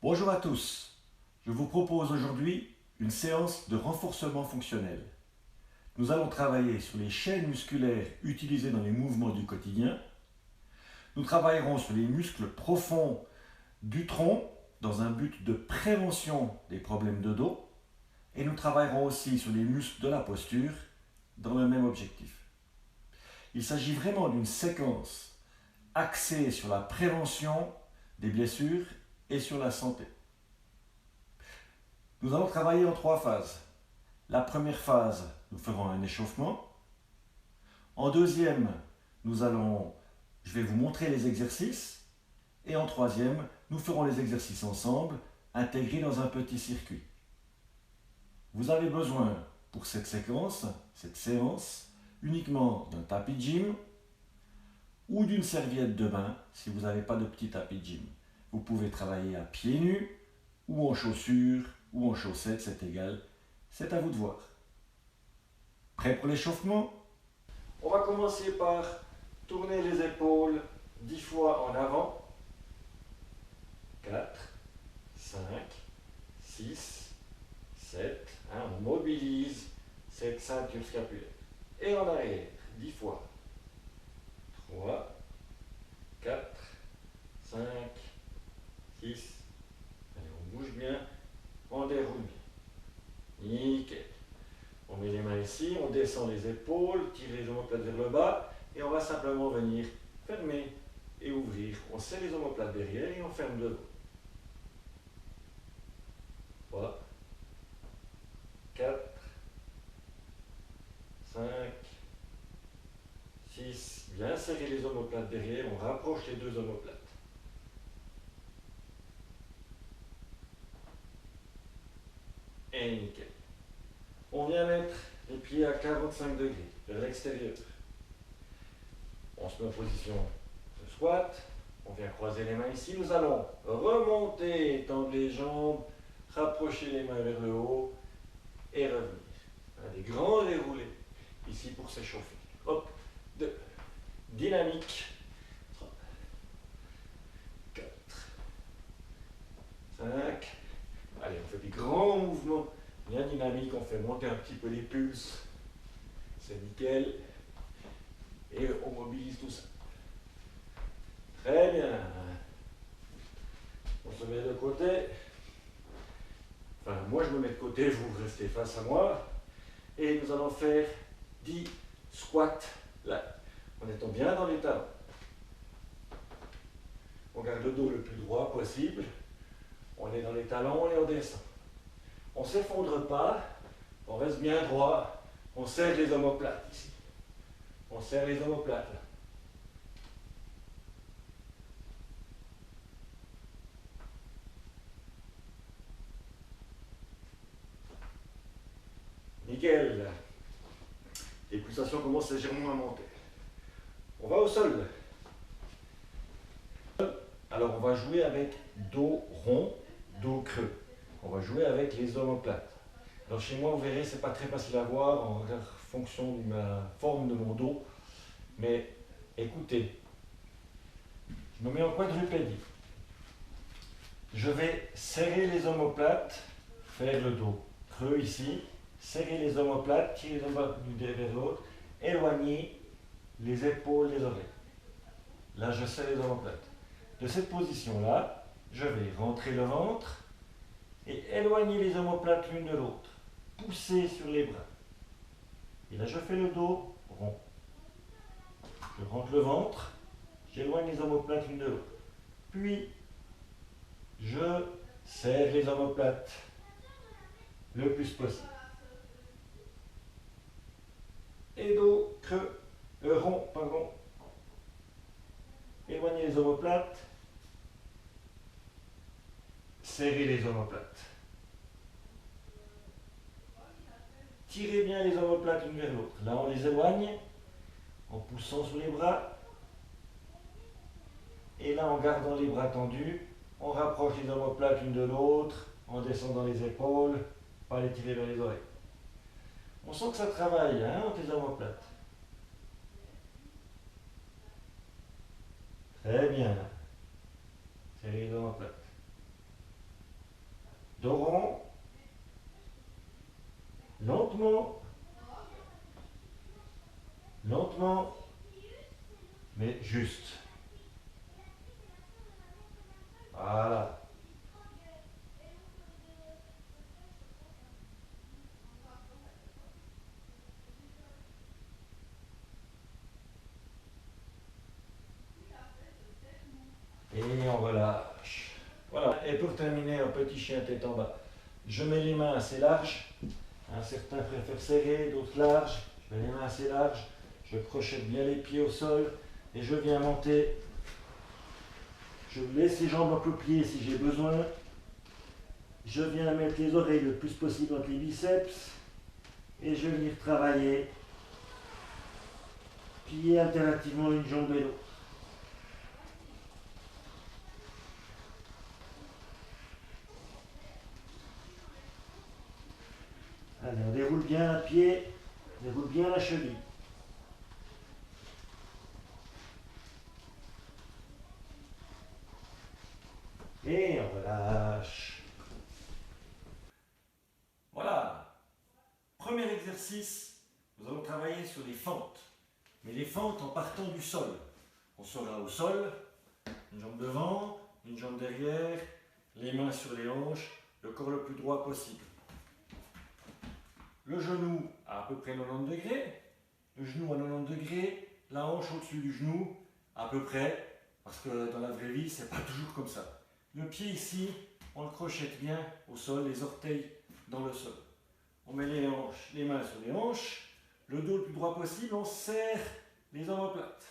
Bonjour à tous, je vous propose aujourd'hui une séance de renforcement fonctionnel. Nous allons travailler sur les chaînes musculaires utilisées dans les mouvements du quotidien. Nous travaillerons sur les muscles profonds du tronc dans un but de prévention des problèmes de dos. Et nous travaillerons aussi sur les muscles de la posture dans le même objectif. Il s'agit vraiment d'une séquence axée sur la prévention des blessures et sur la santé. Nous allons travailler en 3 phases. La première phase, nous ferons un échauffement. En deuxième, je vais vous montrer les exercices. Et en troisième, nous ferons les exercices ensemble, intégrés dans un petit circuit. Vous avez besoin, pour cette séance, uniquement d'un tapis de gym ou d'une serviette de bain si vous n'avez pas de petit tapis de gym. Vous pouvez travailler à pieds nus ou en chaussures ou en chaussettes, c'est égal. C'est à vous de voir. Prêt pour l'échauffement? On va commencer par tourner les épaules 10 fois en avant. 4, 5, 6, 7. On mobilise cette ceinture scapulaire. Et en arrière, 10 fois. 3, 4, 5, 6. Allez, on bouge bien, on déroule bien. Nickel. On met les mains ici, on descend les épaules, tire les omoplates vers le bas et on va simplement venir fermer et ouvrir. On serre les omoplates derrière et on ferme de dos. 3, 4, 5, 6. Bien serrer les omoplates derrière, on rapproche les deux omoplates. Et nickel. On vient mettre les pieds à 45 degrés vers l'extérieur. On se met en position de squat. On vient croiser les mains ici. Nous allons remonter, étendre les jambes, rapprocher les mains vers le haut et revenir. Des grands déroulés ici pour s'échauffer. Hop, 2. Dynamique. 3, 4, 5. Allez, on fait des grands mouvements bien dynamiques. On fait monter un petit peu les pulses. C'est nickel. Et on mobilise tout ça. Très bien. On se met de côté. Enfin, moi je me mets de côté, vous restez face à moi. Et nous allons faire 10 squats là, en étant bien dans les talons. On garde le dos le plus droit possible. On est dans les talons et on descend. On ne s'effondre pas, on reste bien droit. On serre les omoplates ici. On serre les omoplates là. Nickel. Les pulsations commencent légèrement à monter. On va au sol. Alors on va jouer avec dos rond, dos creux. On va jouer avec les omoplates. Alors chez moi, vous verrez, c'est pas très facile à voir en fonction de la forme de mon dos. Mais écoutez, je me mets en quadrupédie. Je vais serrer les omoplates, faire le dos creux ici, serrer les omoplates, tirer les omoplates vers l'autre, éloigner les épaules des oreilles. Là, je serre les omoplates. De cette position-là, je vais rentrer le ventre et éloigner les omoplates l'une de l'autre. Pousser sur les bras. Et là, je fais le dos rond. Je rentre le ventre, j'éloigne les omoplates l'une de l'autre. Puis, je serre les omoplates le plus possible. Et dos creux, rond, pardon. Éloignez les omoplates. Serrez les omoplates. Tirez bien les omoplates l'une vers l'autre. Là, on les éloigne en poussant sur les bras. Et là, en gardant les bras tendus, on rapproche les omoplates l'une de l'autre, en descendant les épaules, pas les tirer vers les oreilles. On sent que ça travaille, entre les omoplates. Très bien. Serrez les omoplates. dos rond, lentement, lentement, mais juste. Voilà. Et on relâche. Voilà. Et pour terminer, un petit chien tête en bas. Je mets les mains assez larges. Certains préfèrent serrer, d'autres larges. Je mets les mains assez larges. Je crochette bien les pieds au sol. Et je viens monter. Je laisse les jambes accroupies si j'ai besoin. Je viens mettre les oreilles le plus possible entre les biceps. Et je vais venir travailler. Plier alternativement une jambe et l'autre. Allez, on déroule bien un pied, on déroule bien la cheville. Et on relâche. Voilà. Premier exercice, nous allons travailler sur les fentes. Mais les fentes en partant du sol. On sera au sol, une jambe devant, une jambe derrière, les mains sur les hanches, le corps le plus droit possible. Le genou à peu près 90 degrés, le genou à 90 degrés, la hanche au-dessus du genou, à peu près, parce que dans la vraie vie, c'est pas toujours comme ça. Le pied ici, on le crochette bien au sol, les orteils dans le sol. On met les hanches, les mains sur les hanches, le dos le plus droit possible, on serre les omoplates.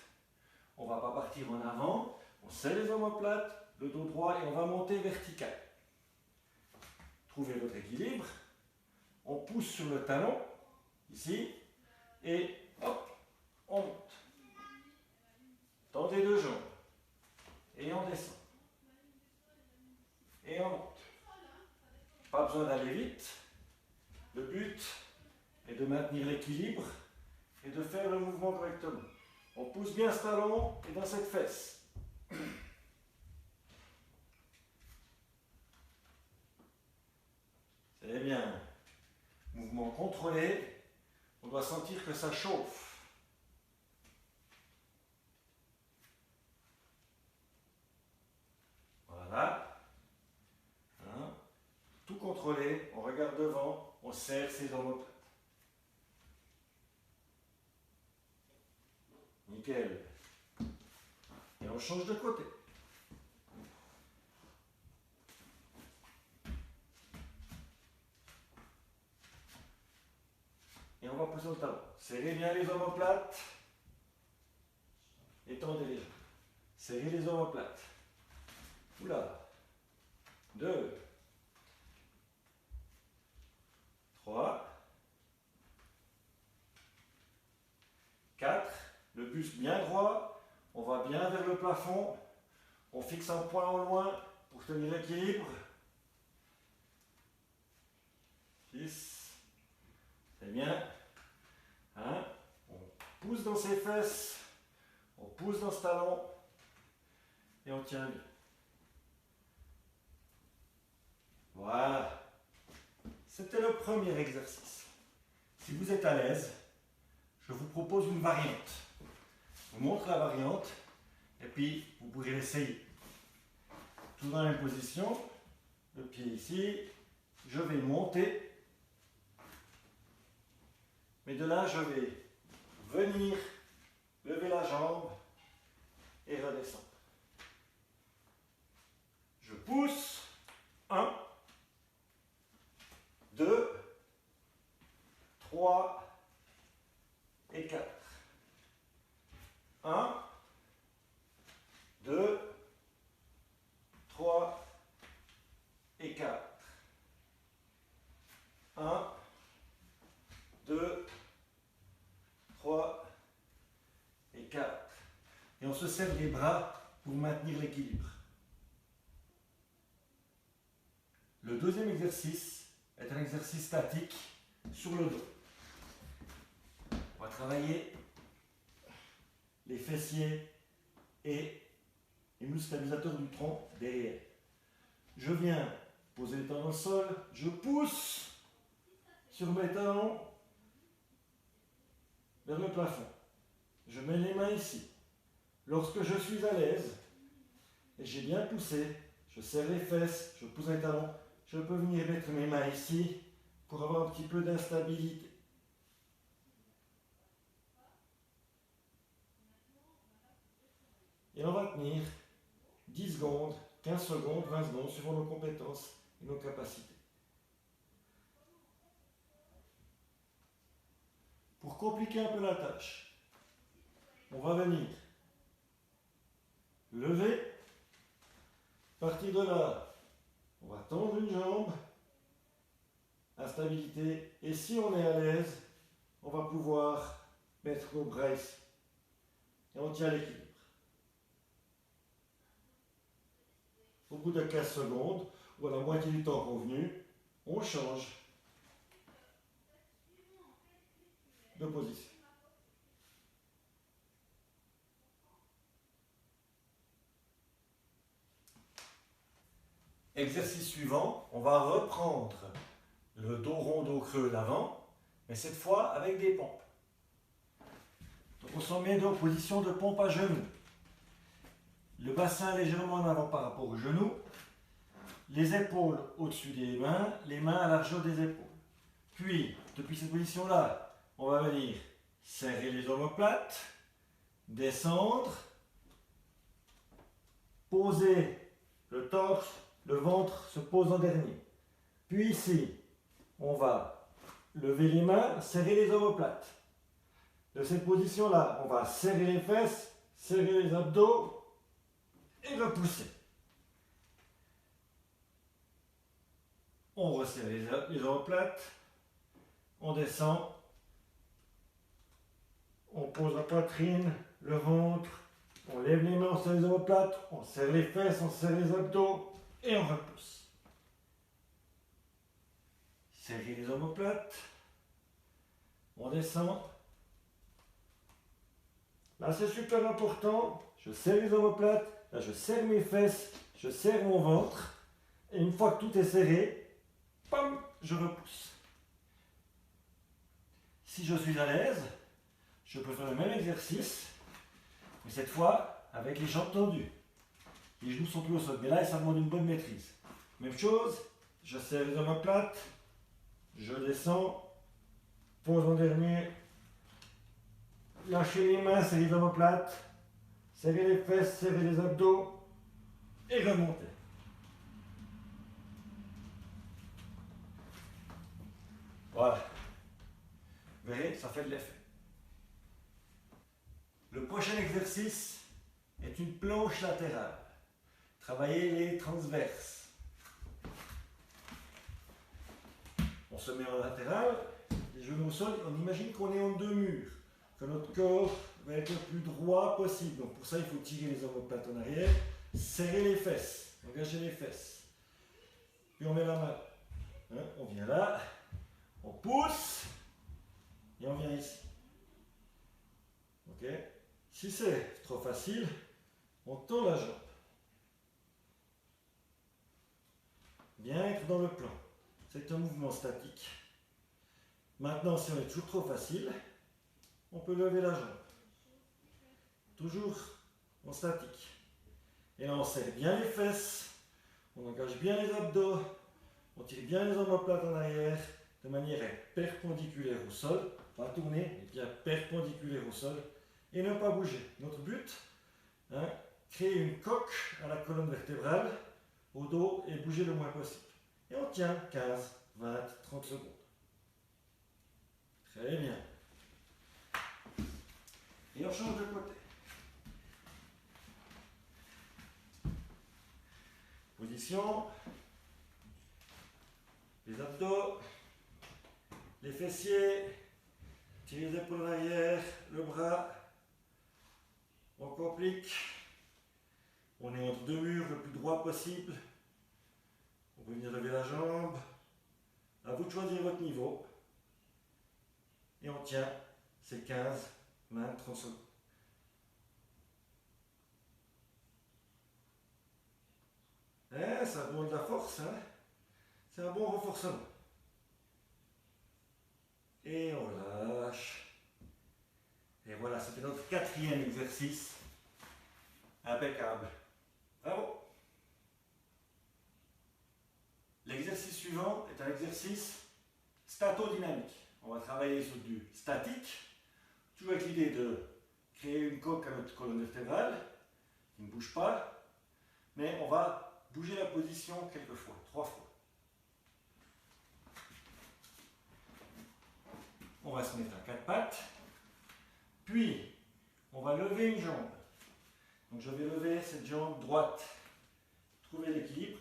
On ne va pas partir en avant, on serre les omoplates, le dos droit et on va monter vertical. Trouvez votre équilibre. On pousse sur le talon, ici, et hop, on monte. Tendez deux jambes. Et on descend. Et on monte. Pas besoin d'aller vite. Le but est de maintenir l'équilibre et de faire le mouvement correctement. On pousse bien ce talon et dans cette fesse. C'est bien. Mouvement contrôlé. On doit sentir que ça chauffe. Voilà. Tout contrôlé. On regarde devant. On serre ses omoplates. Nickel. Et on change de côté. Et on va pousser le talon. Serrez bien les omoplates. Et tendez les jambes. Serrez les omoplates. Oula. 2, 3, 4. Le buste bien droit. On va bien vers le plafond. On fixe un point au loin pour tenir l'équilibre. 6. C'est bien. On pousse dans ses fesses. On pousse dans ce talon. Et on tient bien. Voilà. C'était le premier exercice. Si vous êtes à l'aise, je vous propose une variante. Je vous montre la variante et puis vous pourrez l'essayer. Tout dans la même position, le pied ici, je vais monter, mais de là je vais venir lever la jambe et redescendre. Je pousse, 1, 2, 3 et 4. 1, 2, 3 et 4. 1, 2, 3 et 4. Et on se serre les bras pour maintenir l'équilibre. Le deuxième exercice est un exercice statique sur le dos. On va travailler les fessiers et les muscles stabilisateurs du tronc derrière. Je viens Posez les talons au sol, je pousse sur mes talons vers le plafond. Je mets les mains ici. Lorsque je suis à l'aise et j'ai bien poussé, je serre les fesses, je pousse les talons, je peux venir mettre mes mains ici pour avoir un petit peu d'instabilité. Et on va tenir 10 secondes, 15 secondes, 20 secondes, suivant nos compétences et nos capacités. Pour compliquer un peu la tâche, on va venir lever, partir de là, on va tendre une jambe, instabilité, et si on est à l'aise, on va pouvoir mettre nos bras ici. Et on tient l'équilibre. Au bout de 15 secondes, ou à la moitié du temps convenu, on change de position. Exercice suivant, on va reprendre le dos rond, dos creux l'avant, mais cette fois avec des pompes. Donc on s'en met en position de pompe à genoux. Le bassin légèrement en avant par rapport aux genoux, les épaules au-dessus des mains, les mains à la largeur des épaules. Puis, depuis cette position-là, on va venir serrer les omoplates, descendre, poser le torse, le ventre se pose en dernier. Puis ici, on va lever les mains, serrer les omoplates. De cette position-là, on va serrer les fesses, serrer les abdos et repousser. On resserre les omoplates, on descend, on pose la poitrine, le ventre, on lève les mains, on serre les omoplates, on serre les fesses, on serre les abdos et on repousse. Serrer les omoplates, on descend. Là c'est super important, je serre les omoplates, là je serre mes fesses, je serre mon ventre et une fois que tout est serré, pam, je repousse. Si je suis à l'aise, je peux faire le même exercice, mais cette fois avec les jambes tendues. Les genoux sont plus au sol, mais là ça demande une bonne maîtrise. Même chose, je serre les omoplates, je descends, pose en dernier, lâchez les mains, serrez les omoplates, serrez les fesses, serrez les abdos et remontez. Voilà. Vous verrez, ça fait de l'effet. Le prochain exercice est une planche latérale. Travaillez les transverses. On se met en latéral, les genoux au sol, on imagine qu'on est en deux murs, que notre corps va être le plus droit possible. Donc pour ça, il faut tirer les omoplates en arrière, serrer les fesses, engager les fesses. Puis on met la main. On vient là, on pousse et on vient ici. Ok? Si c'est trop facile, on tend la jambe. Bien être dans le plan. C'est un mouvement statique. Maintenant, si on est toujours trop facile, on peut lever la jambe. Toujours en statique. Et là, on serre bien les fesses, on engage bien les abdos, on tire bien les omoplates en arrière, de manière à être perpendiculaire au sol, pas tourner, mais bien perpendiculaire au sol, et ne pas bouger. Notre but, créer une coque à la colonne vertébrale, au dos, et bouger le moins possible. Et on tient 15, 20, 30 secondes. Très bien. Et on change de côté. Position. Les abdos. Les fessiers. Tirez les épaules en arrière. Le bras. On complique. On est entre deux murs le plus droit possible. On peut venir lever la jambe. À vous de choisir votre niveau. Et on tient ces 15, 20, 30 secondes. Ça demande de la force, hein? C'est un bon renforcement. Et on lâche. Et voilà, c'était notre 4e exercice. Impeccable. Bravo. L'exercice suivant est un exercice statodynamique. On va travailler sur du statique, toujours avec l'idée de créer une coque à notre colonne vertébrale, qui ne bouge pas, mais on va bouger la position quelques fois, 3 fois. On va se mettre à 4 pattes, puis on va lever une jambe. Donc je vais lever cette jambe droite. Trouvez l'équilibre.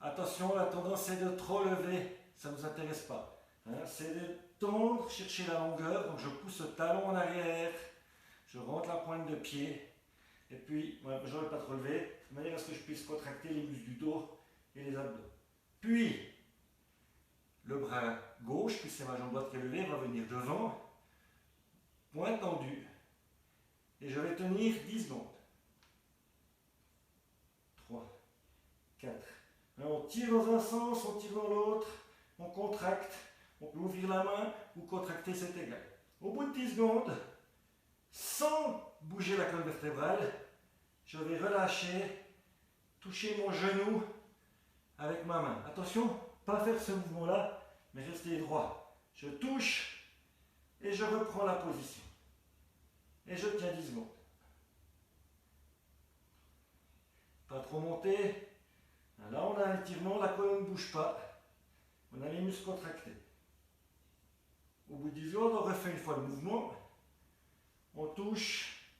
Attention, la tendance c'est de trop lever, ça ne nous intéresse pas. Hein, c'est de tendre, chercher la longueur, donc je pousse le talon en arrière, je rentre la pointe de pied, et puis, je n'aurais pas trop levé, de manière à ce que je puisse contracter les muscles du dos et les abdos. Puis, le bras gauche, puis c'est ma jambe droite qui est levée, va venir devant, poing tendu, et je vais tenir 10 secondes. 3, 4. On tire dans un sens, on tire dans l'autre, on contracte, on peut ouvrir la main ou contracter, c'est égal. Au bout de 10 secondes, sans bouger la colonne vertébrale, je vais relâcher, toucher mon genou avec ma main. Attention, pas faire ce mouvement-là, mais rester droit. Je touche et je reprends la position. Et je tiens 10 secondes. Pas trop monter. Là, on a un étirement, la colonne ne bouge pas. On a les muscles contractés. Au bout de 10 secondes, on refait une fois le mouvement. On touche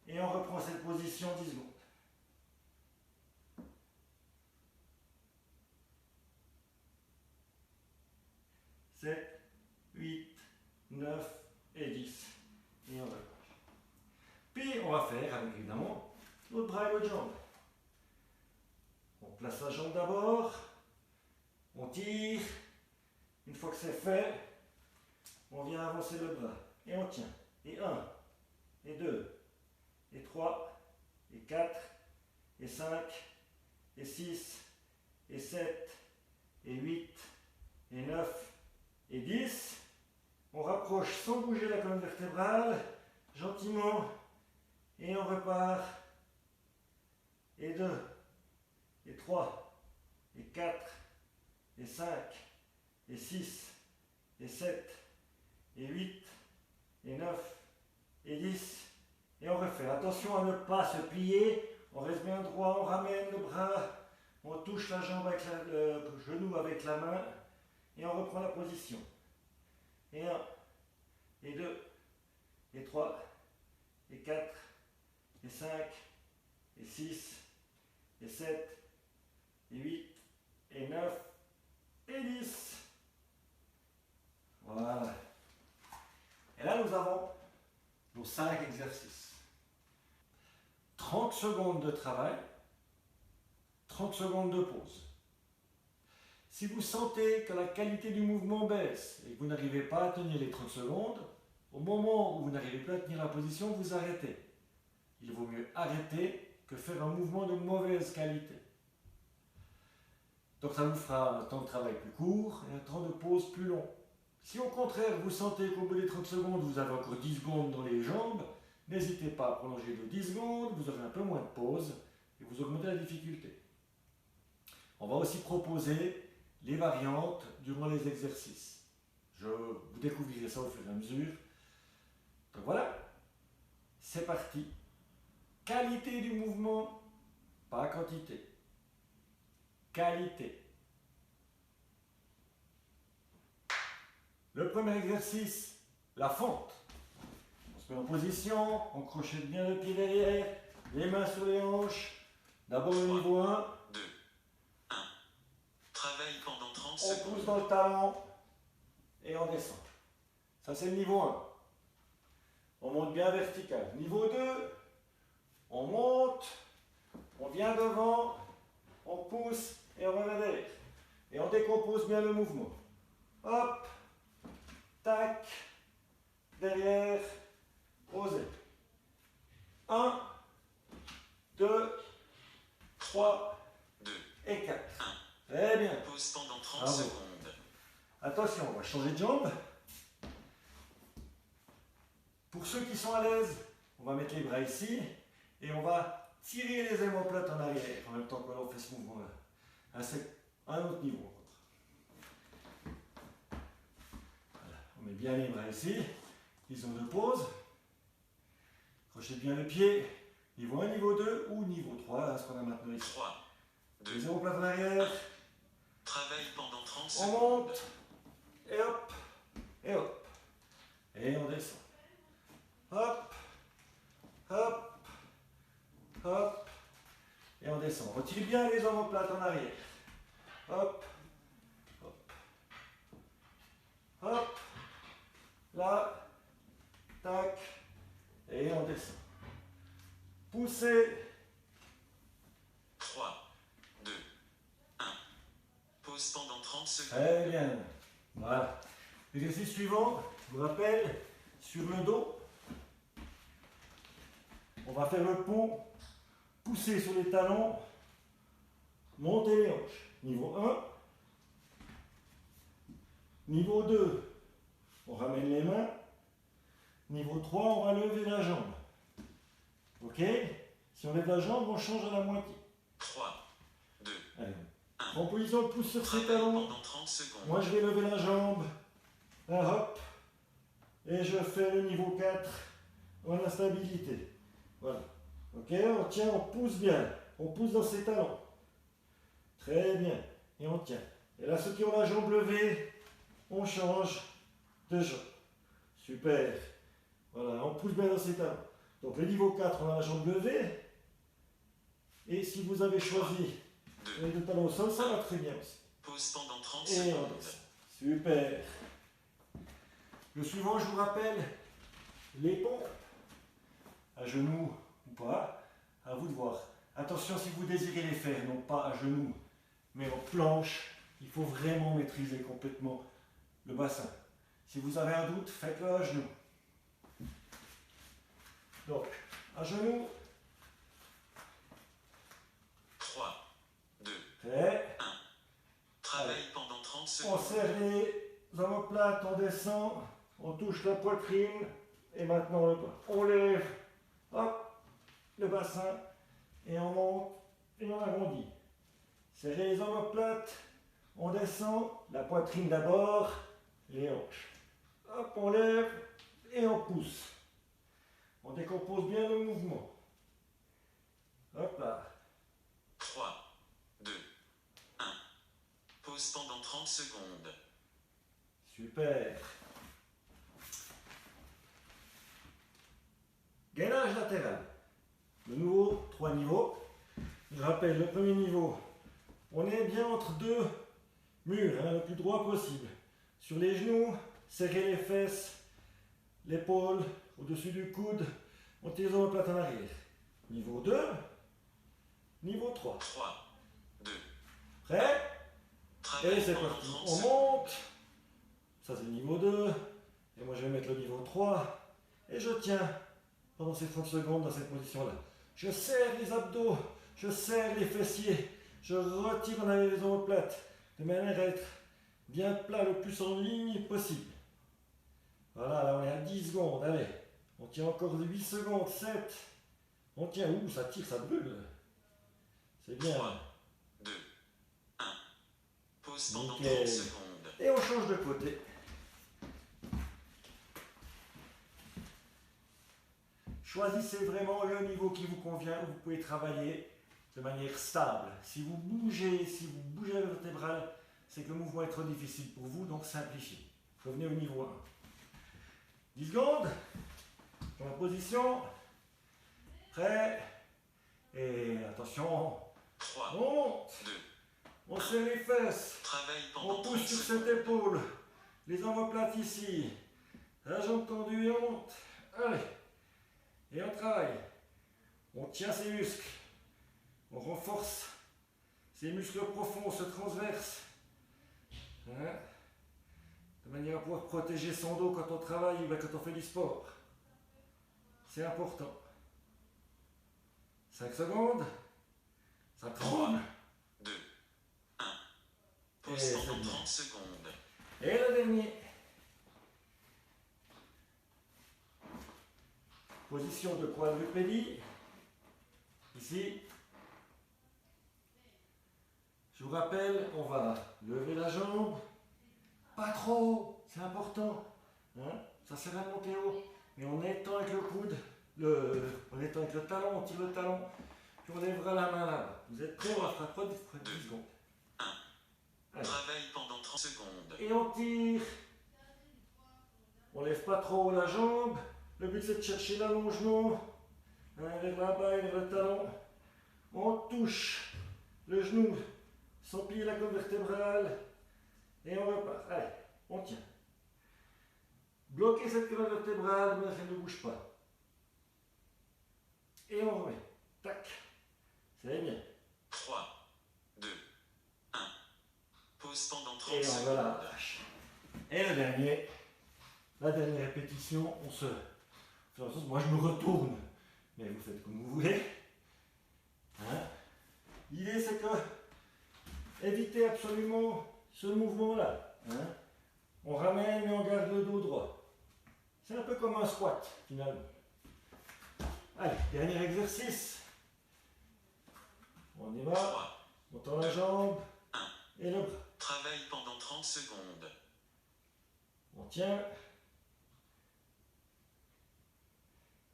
et on reprend cette position 10 secondes. 7, 8, 9 et 10. Et on relâche. Puis on va faire avec évidemment l'autre bras et l'autre jambe. On place la jambe d'abord, on tire, une fois que c'est fait, on vient avancer le bras et on tient. Et 1, et 2, et 3, et 4, et 5, et 6, et 7, et 8, et 9, et 10. On rapproche sans bouger la colonne vertébrale, gentiment, et on repart. Et 2, et 3, et 4, et 5, et 6, et 7, et 8, et 9, et 10. Et on refait. Attention à ne pas se plier, on reste bien droit, on ramène le bras, on touche la jambe avec le genou avec la main, et on reprend la position. Et 1, et 2, et 3, et 4, et 5, et 6, et 7, et 8, et 9, et 10. Voilà. Et là, nous avons nos 5 exercices. 30 secondes de travail, 30 secondes de pause. Si vous sentez que la qualité du mouvement baisse et que vous n'arrivez pas à tenir les 30 secondes, au moment où vous n'arrivez plus à tenir la position, vous arrêtez. Il vaut mieux arrêter que faire un mouvement de mauvaise qualité. Donc ça vous fera un temps de travail plus court et un temps de pause plus long. Si au contraire vous sentez qu'au bout des 30 secondes vous avez encore 10 secondes dans les jambes, n'hésitez pas à prolonger de 10 secondes, vous aurez un peu moins de pause et vous augmentez la difficulté. On va aussi proposer les variantes durant les exercices. Vous découvrirez ça au fur et à mesure. Donc voilà, c'est parti. Qualité du mouvement, pas quantité. Qualité. Le premier exercice, la fente. On se met en position, on crochette bien le pied derrière, les mains sur les hanches. D'abord le niveau 1. 2, 1. Travaille pendant 30 On secondes. pousse dans le talon et on descend. Ça c'est le niveau 1. On monte bien vertical. Niveau 2, on monte, on vient devant, on pousse et on revient derrière. Et on décompose bien le mouvement. Hop, tac, derrière, posé. 1, 2, 3 2, et 4. 1. Très bien. Pause pendant 30 Bravo. secondes. Attention, on va changer de jambe. Pour ceux qui sont à l'aise, on va mettre les bras ici et on va tirer les omoplates en arrière en même temps que l'on fait ce mouvement-là. À un autre niveau. Voilà. On met bien les bras ici. Ils ont deux pauses. Crochez bien le pied. Niveau 1, niveau 2 ou niveau 3, là, ce qu'on a maintenant ici. 3, 2, Les omoplates en arrière. travaille pendant 30 On secondes. monte. Et hop. Et hop. Et on descend. Hop. Hop. Hop. Et on descend. Retirez bien les omoplates en arrière. Hop. Hop. Hop. Là. Tac. Et on descend. Poussez. 3, 2, 1. Pause pendant 30 secondes. Très bien. Voilà. L'exercice suivant, je vous rappelle, sur le dos, on va faire le pont, pousser sur les talons, monter les hanches. Niveau 1. Niveau 2, on ramène les mains. Niveau 3, on va lever la jambe. Ok? Si on lève la jambe, on change à la moitié. 3, 2, Allez. En position, pousse sur ses travaille talons. pendant 30 secondes. Moi, je vais lever la jambe. Là, hop. Et je fais le niveau 4 en instabilité. Voilà. Ok, on tient, on pousse bien. On pousse dans ses talons. Très bien. Et on tient. Et là, ceux qui ont la jambe levée, on change de jambe. Super. Voilà, on pousse bien dans ses talons. Donc, le niveau 4, on a la jambe levée. Et si vous avez choisi les deux talons au sol, ça va très bien aussi. Pause pendant 30 Et on secondes. descend. Super. Le suivant, je vous rappelle, les pompes. À genoux ou pas, à vous de voir. Attention si vous désirez les faire, non pas à genoux, mais en planche, il faut vraiment maîtriser complètement le bassin. Si vous avez un doute, faites-le à genoux. Donc, à genoux, 3, 2, prêt. travaille pendant 30 On secondes. serre les omoplates, on descend, on touche la poitrine, et maintenant on lève, hop, le bassin, et on monte, et on arrondit. Serrez les omoplates, on descend, la poitrine d'abord, les hanches. Hop, on lève, et on pousse. On décompose bien le mouvement. Hop là. 3, 2, 1. Pause pendant 30 secondes. Super. Gainage latéral. De nouveau, 3 niveaux. Je rappelle, le premier niveau, on est bien entre deux murs, le plus droit possible. Sur les genoux, serrez les fesses, l'épaule au-dessus du coude, on tire les omoplates en arrière. Niveau 2, niveau 3. 3, 2, Prêt? Et travaille c'est pendant parti. 30 On secondes. monte. Ça c'est le niveau 2. Et moi je vais mettre le niveau 3. Et je tiens pendant ces 30 secondes dans cette position-là. Je serre les abdos, je serre les fessiers, je retire en arrière les omoplates de manière à être bien plat le plus en ligne possible. Voilà, là on est à 10 secondes, allez. On tient encore 8 secondes, 7. On tient, ouh, ça tire, ça brûle. C'est bien. 3, 2, 1. Pause pendant 30 Nickel. secondes. Et on change de côté. Choisissez vraiment le niveau qui vous convient, où vous pouvez travailler de manière stable. Si vous bougez la vertébrale, c'est que le mouvement est trop difficile pour vous, donc simplifiez. Revenez au niveau 1. 10 secondes. Dans la position. Prêt. Et attention. 3, On monte. 2. On serre les fesses. Travaille On pendant 30 pousse sur secondes. cette épaule. Les omoplates ici. La jambe tendue et on monte. Allez. Et on travaille. On tient ses muscles. On renforce ces muscles profonds, ce transverse. Hein? De manière à pouvoir protéger son dos quand on travaille ou quand on fait du sport. C'est important. 5 secondes. Ça tremble. 2, 1. Pause pendant 30 secondes. Et le dernier. Position de quadrupédie. Ici. Je vous rappelle, on va lever la jambe. Pas trop, c'est important. Hein? Ça sert à monter haut. Mais on étend avec le coude. On étend avec le talon, on tire le talon. Puis on lèvera la main là. Vous êtes prêts? On va faire 10 secondes. 1. Allez. Travaille pendant 30 secondes. Et on tire. On lève pas trop la jambe. Le but c'est de chercher l'allongement. Hein, vers là-bas et vers le talon. On touche le genou sans plier la colonne vertébrale. Et on repart. Allez, on tient. Bloquez cette colonne vertébrale, mais elle ne bouge pas. Et on remet. Tac. C'est bien. 3, 2, 1. Pause pendant 30 Et on secondes. relâche. Et le dernier. La dernière répétition, on se... Moi je me retourne, mais vous faites comme vous voulez. Hein? L'idée c'est que évitez absolument ce mouvement-là. Hein? On ramène et on garde le dos droit. C'est un peu comme un squat finalement. Allez, dernier exercice. On y va. 3, On tend la jambe 1. et le bras. Travaille pendant 30 secondes. On tient.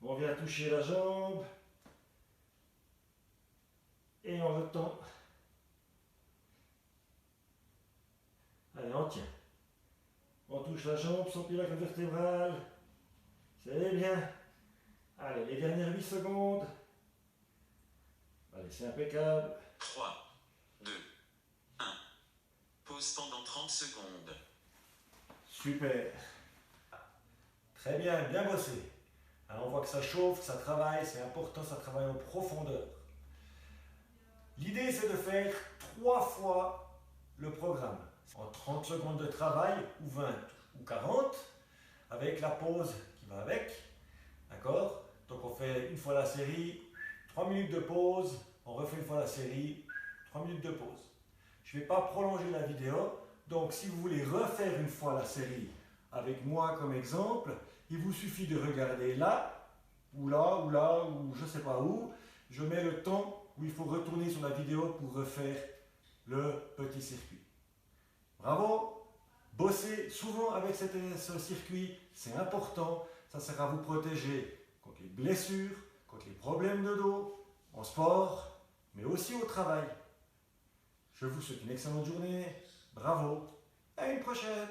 On vient toucher la jambe. Et on retend. Allez, on tient. On touche la jambe sans plier la colonne vertébrale. C'est bien. Allez, les dernières 8 secondes. Allez, c'est impeccable. 3, 2, 1. Pause pendant 30 secondes. Super. Très bien, bien bossé. Alors on voit que ça chauffe, que ça travaille, c'est important, ça travaille en profondeur. L'idée c'est de faire 3 fois le programme. En 30 secondes de travail, ou 20 ou 40, avec la pause qui va avec. D'accord? Donc on fait une fois la série, 3 minutes de pause, on refait une fois la série, 3 minutes de pause. Je ne vais pas prolonger la vidéo, donc si vous voulez refaire une fois la série avec moi comme exemple, il vous suffit de regarder là, ou je ne sais pas où. Je mets le temps où il faut retourner sur la vidéo pour refaire le petit circuit. Bravo! Bossez souvent avec ce circuit, c'est important. Ça sert à vous protéger contre les blessures, contre les problèmes de dos, en sport, mais aussi au travail. Je vous souhaite une excellente journée. Bravo! À une prochaine!